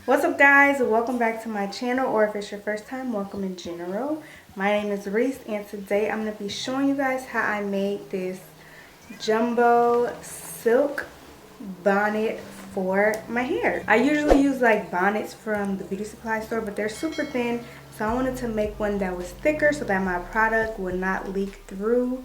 What's up, guys? Welcome back to my channel, or if it's your first time, welcome in general. My name is Reese, and today I'm going to be showing you guys how I made this jumbo silk bonnet for my hair. I usually use like bonnets from the beauty supply store, but they're super thin, so I wanted to make one that was thicker so that my product would not leak through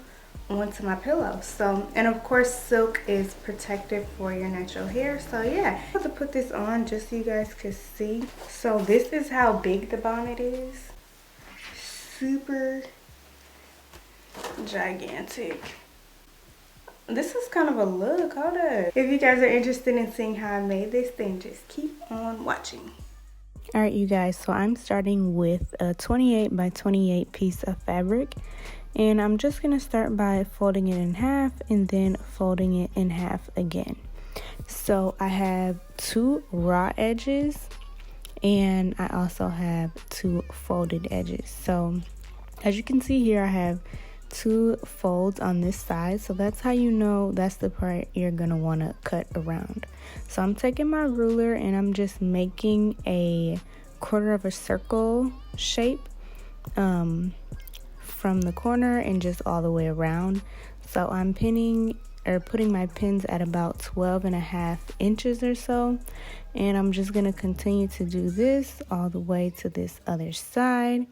onto my pillow. So, and of course silk is protective for your natural hair. So yeah, I'm going to put this on just so you guys can see. So this is how big the bonnet is. Super gigantic. This is kind of a look. Hold up. If you guys are interested in seeing how I made this, then just keep on watching. Alright, you guys, so I'm starting with a 28 by 28 piece of fabric, and I'm just going to start by folding it in half and then folding it in half again. So I have two raw edges and I also have two folded edges. So as you can see here, I have two folds on this side, so that's how you know that's the part you're gonna want to cut around. So I'm taking my ruler and I'm just making a quarter of a circle shape from the corner and just all the way around. So I'm putting my pins at about 12.5 inches or so, and I'm just gonna continue to do this all the way to this other side.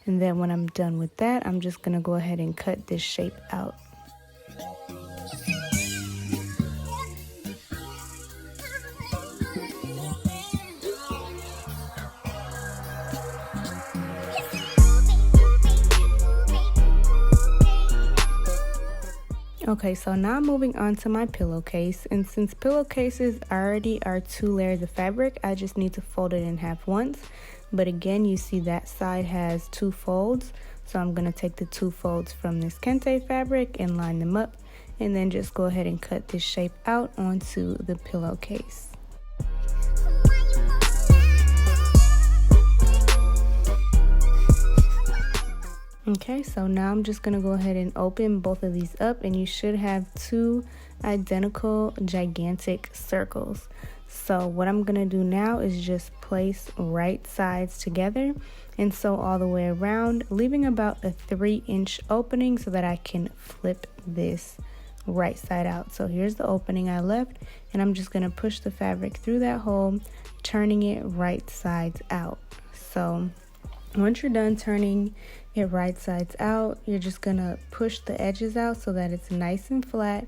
And then when I'm done with that, I'm just gonna go ahead and cut this shape out. Okay, so now moving on to my pillowcase, and since pillowcases already are 2 layers of fabric, I just need to fold it in half once. But again, you see that side has 2 folds, so I'm going to take the 2 folds from this kente fabric and line them up, and then just go ahead and cut this shape out onto the pillowcase. Okay, so now I'm just going to go ahead and open both of these up, and you should have 2 identical gigantic circles. So what I'm going to do now is just place right sides together and sew all the way around, leaving about a 3-inch opening so that I can flip this right side out. So here's the opening I left, and I'm just going to push the fabric through that hole, turning it right sides out. So once you're done turning it right sides out, you're just going to push the edges out so that it's nice and flat.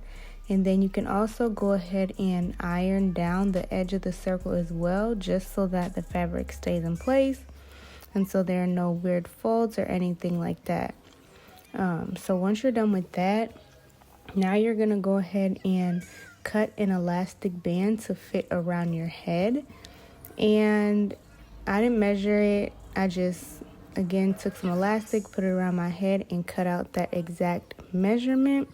And then you can also go ahead and iron down the edge of the circle as well, just so that the fabric stays in place and so there are no weird folds or anything like that. So once you're done with that, now you're going to go ahead and cut an elastic band to fit around your head. And I didn't measure it. I just, again, took some elastic, put it around my head, and cut out that exact measurement.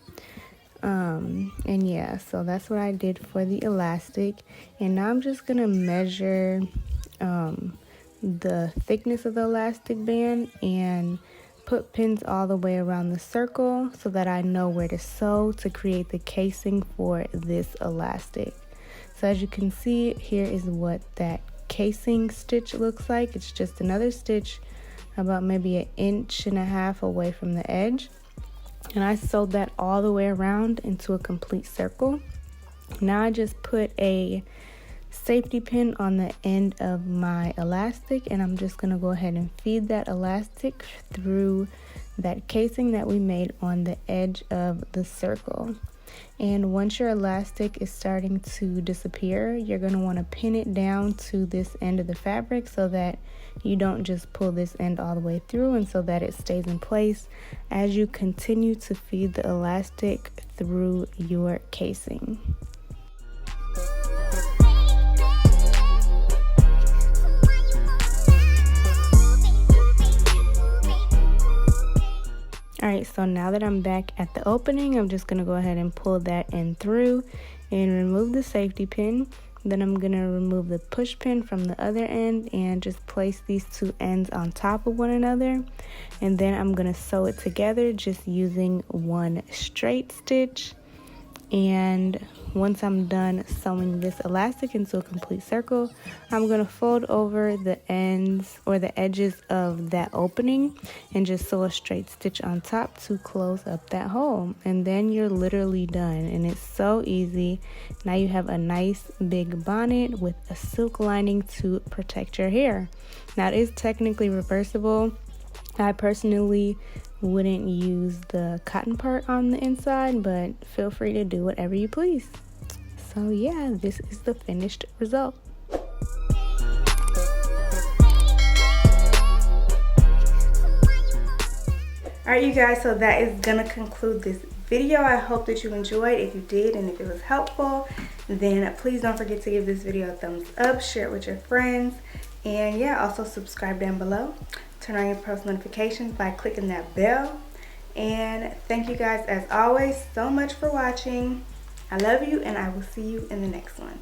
And yeah, so that's what I did for the elastic. And now I'm just gonna measure the thickness of the elastic band and put pins all the way around the circle so that I know where to sew to create the casing for this elastic. So as you can see, here is what that casing stitch looks like. It's just another stitch about maybe 1.5 inches away from the edge. And I sewed that all the way around into a complete circle. Now I just put a safety pin on the end of my elastic, and I'm just going to go ahead and feed that elastic through that casing that we made on the edge of the circle. And once your elastic is starting to disappear, you're going to want to pin it down to this end of the fabric so that you don't just pull this end all the way through, and so that it stays in place as you continue to feed the elastic through your casing. Alright, so now that I'm back at the opening, I'm just going to go ahead and pull that in through and remove the safety pin. Then I'm going to remove the push pin from the other end and just place these 2 ends on top of one another. And then I'm going to sew it together just using one straight stitch And once I'm done sewing this elastic into a complete circle, I'm going to fold over the ends or the edges of that opening and just sew a straight stitch on top to close up that hole. And then you're literally done, and it's so easy. Now you have a nice big bonnet with a silk lining to protect your hair. Now it is technically reversible. I personally wouldn't use the cotton part on the inside, but feel free to do whatever you please. So yeah, this is the finished result. Alright you guys, so that is gonna conclude this video. I hope that you enjoyed. If you did and if it was helpful, then please don't forget to give this video a thumbs up, share it with your friends, and yeah, also subscribe down below. Turn on your post notifications by clicking that bell. And thank you guys as always so much for watching. I love you, and I will see you in the next one.